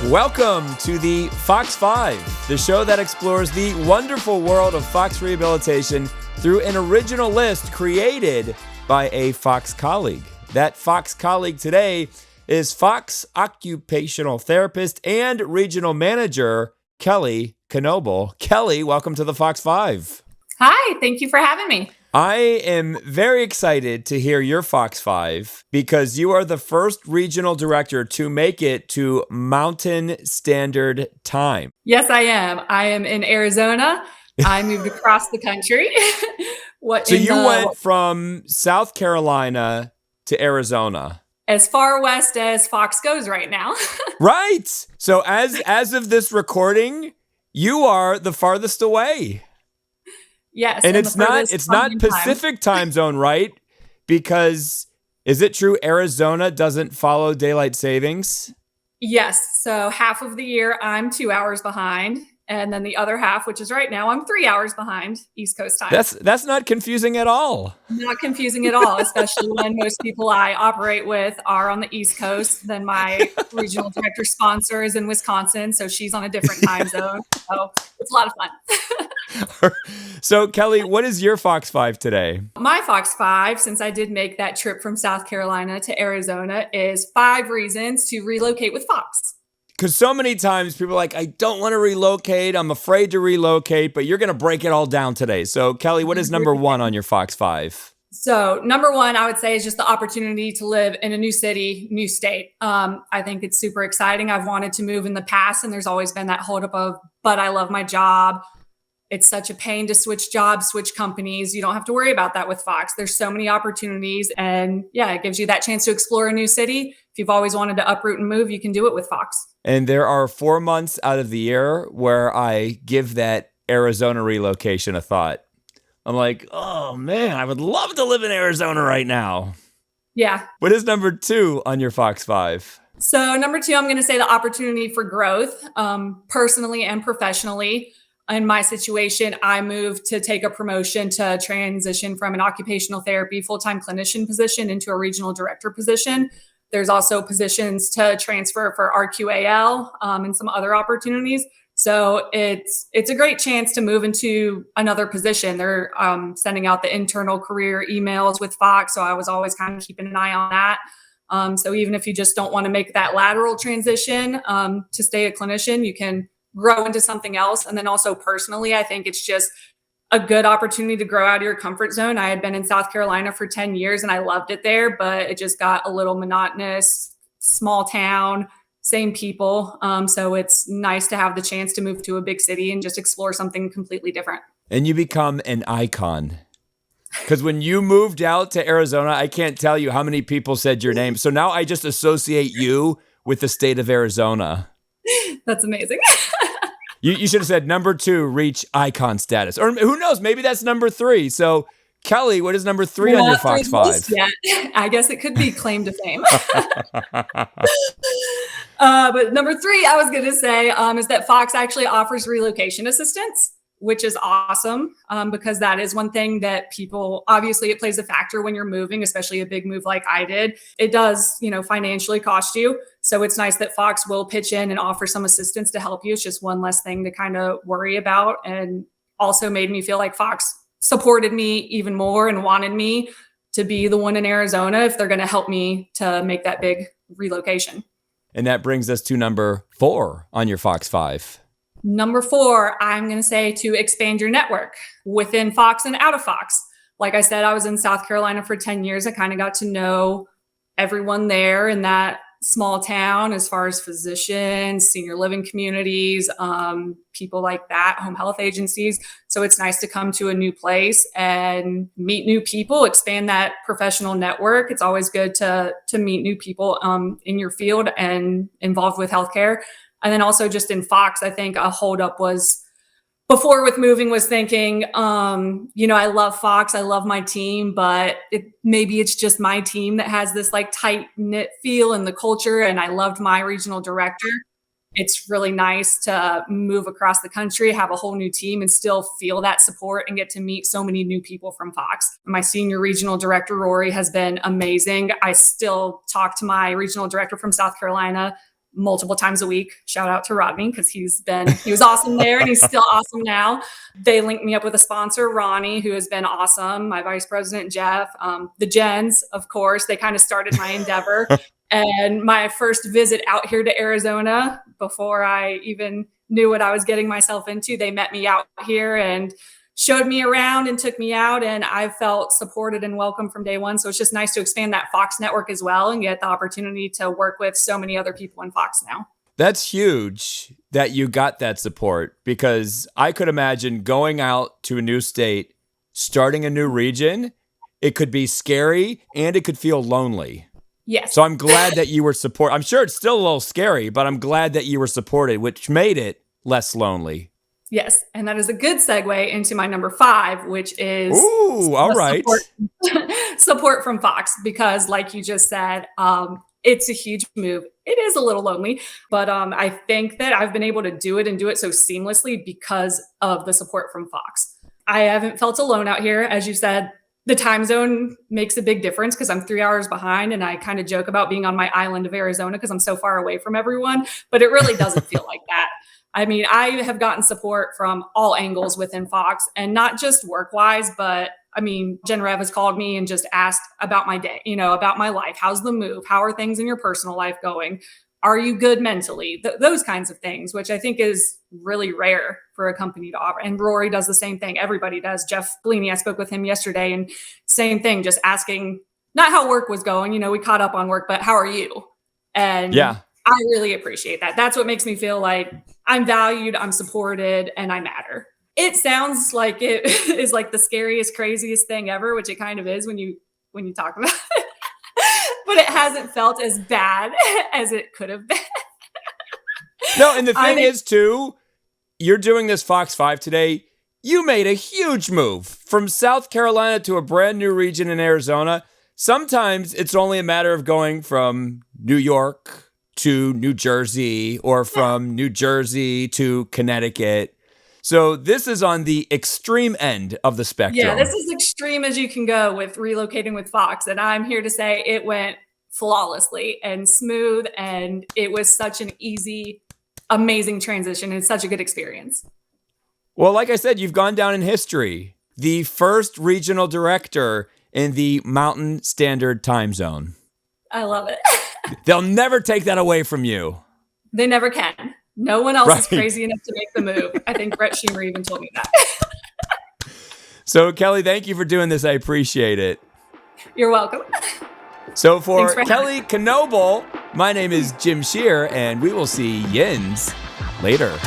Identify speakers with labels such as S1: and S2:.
S1: Welcome to the Fox 5, the show that explores the wonderful world of Fox Rehabilitation through an original list created by a Fox colleague. That Fox colleague today is Fox occupational therapist and regional manager, Kelley Knoebel. Kelley, welcome to the Fox 5.
S2: Hi, thank you for having me.
S1: I am very excited to hear your Fox 5 because you are the first regional director to make it to Mountain Standard Time.
S2: Yes, I am. I am in Arizona. I moved across the country.
S1: So you went from South Carolina to Arizona.
S2: As far west as Fox goes right now.
S1: Right. So as of this recording, you are the farthest away.
S2: Yes.
S1: And it's not Pacific time zone, right? Because is it true Arizona doesn't follow daylight savings?
S2: Yes. So half of the year I'm 2 hours behind. And then the other half, which is right now, I'm 3 hours behind East Coast time.
S1: That's not confusing at all.
S2: Not confusing at all, especially when most people I operate with are on the East Coast. Then my regional director sponsor is in Wisconsin, so she's on a different time zone. So it's a lot of fun.
S1: So Kelley, what is your Fox 5 today?
S2: My Fox 5, since I did make that trip from South Carolina to Arizona, is 5 reasons to relocate with Fox.
S1: Because so many times people are like, I don't want to relocate. I'm afraid to relocate, but you're going to break it all down today. So Kelley, what is number 1 on your Fox 5?
S2: So number 1, I would say, is just the opportunity to live in a new city, new state. I think it's super exciting. I've wanted to move in the past, and there's always been that holdup of, but I love my job. It's such a pain to switch jobs, switch companies. You don't have to worry about that with Fox. There's so many opportunities. And yeah, it gives you that chance to explore a new city. If you've always wanted to uproot and move, you can do it with Fox.
S1: And there are 4 months out of the year where I give that Arizona relocation a thought. I'm like, oh man, I would love to live in Arizona right now.
S2: Yeah.
S1: What is number 2 on your Fox 5?
S2: So number 2, I'm going to say the opportunity for growth, personally and professionally. In my situation, I moved to take a promotion to transition from an occupational therapy full-time clinician position into a regional director position. There's also positions to transfer for RQAL and some other opportunities. So it's a great chance to move into another position. They're sending out the internal career emails with Fox, so I was always kind of keeping an eye on that. So even if you just don't want to make that lateral transition to stay a clinician, you can grow into something else. And then also personally, I think it's just a good opportunity to grow out of your comfort zone. I had been in South Carolina for 10 years and I loved it there, but it just got a little monotonous, small town, same people. So it's nice to have the chance to move to a big city and just explore something completely different.
S1: And you become an icon. Because when you moved out to Arizona, I can't tell you how many people said your name. So now I just associate you with the state of Arizona.
S2: That's amazing.
S1: You should have said number 2, reach icon status. Or who knows, maybe that's number 3. So Kelley, what is number 3 on your Fox 5?
S2: Yeah, I guess it could be claim to fame. But number 3, I was going to say, is that Fox actually offers relocation assistance, which is awesome because that is one thing that people, obviously it plays a factor when you're moving, especially a big move like I did. It does, financially cost you. So it's nice that Fox will pitch in and offer some assistance to help you. It's just one less thing to kind of worry about, and also made me feel like Fox supported me even more and wanted me to be the one in Arizona if they're going to help me to make that big relocation.
S1: And that brings us to number 4 on your Fox 5.
S2: Number 4, I'm going to say to expand your network within Fox and out of Fox. Like I said, I was in South Carolina for 10 years. I kind of got to know everyone there in that small town as far as physicians, senior living communities, people like that, home health agencies. So it's nice to come to a new place and meet new people, expand that professional network. It's always good to meet new people in your field and involved with healthcare. And then also just in Fox, I think a holdup was before with moving was thinking, I love Fox, I love my team, but maybe it's just my team that has this like tight knit feel and the culture. And I loved my regional director. It's really nice to move across the country, have a whole new team and still feel that support and get to meet so many new people from Fox. My senior regional director, Rory, has been amazing. I still talk to my regional director from South Carolina multiple times a week. Shout out to Rodney because he was awesome there and he's still awesome now. They linked me up with a sponsor, Ronnie, who has been awesome. My vice president, Jeff, the Jens, of course, they kind of started my endeavor. And my first visit out here to Arizona, before I even knew what I was getting myself into, they met me out here and showed me around and took me out, and I felt supported and welcome from day one. So it's just nice to expand that Fox network as well and get the opportunity to work with so many other people in Fox now.
S1: That's huge that you got that support, because I could imagine going out to a new state, starting a new region, it could be scary and it could feel lonely.
S2: Yes.
S1: So I'm glad that you were supported. I'm sure it's still a little scary, but I'm glad that you were supported, which made it less lonely.
S2: Yes. And that is a good segue into my number 5, which is
S1: all right.
S2: Support from Fox, because like you just said, it's a huge move. It is a little lonely, but I think that I've been able to do it and do it so seamlessly because of the support from Fox. I haven't felt alone out here. As you said, the time zone makes a big difference because I'm 3 hours behind, and I kind of joke about being on my island of Arizona because I'm so far away from everyone, but it really doesn't feel like that. I mean, I have gotten support from all angles within Fox, and not just work-wise, but I mean, Jen Rev has called me and just asked about my day, about my life. How's the move? How are things in your personal life going? Are you good mentally? Those kinds of things, which I think is really rare for a company to offer. And Rory does the same thing. Everybody does. Jeff Bellini, I spoke with him yesterday, and same thing, just asking not how work was going. We caught up on work, but how are you? And yeah, I really appreciate that. That's what makes me feel like I'm valued, I'm supported, and I matter. It sounds like it is like the scariest, craziest thing ever, which it kind of is when you talk about it. But it hasn't felt as bad as it could have been.
S1: No, and the thing is, too, you're doing this Fox 5 today. You made a huge move from South Carolina to a brand new region in Arizona. Sometimes it's only a matter of going from New York to New Jersey or from New Jersey to Connecticut. So this is on the extreme end of the spectrum.
S2: Yeah, this is extreme as you can go with relocating with Fox. And I'm here to say it went flawlessly and smooth. And it was such an easy, amazing transition and such a good experience.
S1: Well, like I said, you've gone down in history. The first regional director in the Mountain Standard Time Zone.
S2: I love it.
S1: They'll never take that away from you.
S2: They never can. No one else is crazy enough to make the move. I think Brett Schemer even told me that.
S1: So, Kelley, thank you for doing this. I appreciate it.
S2: You're welcome.
S1: So for Kelley Knoebel, my name is Jim Shear, and we will see Yins later.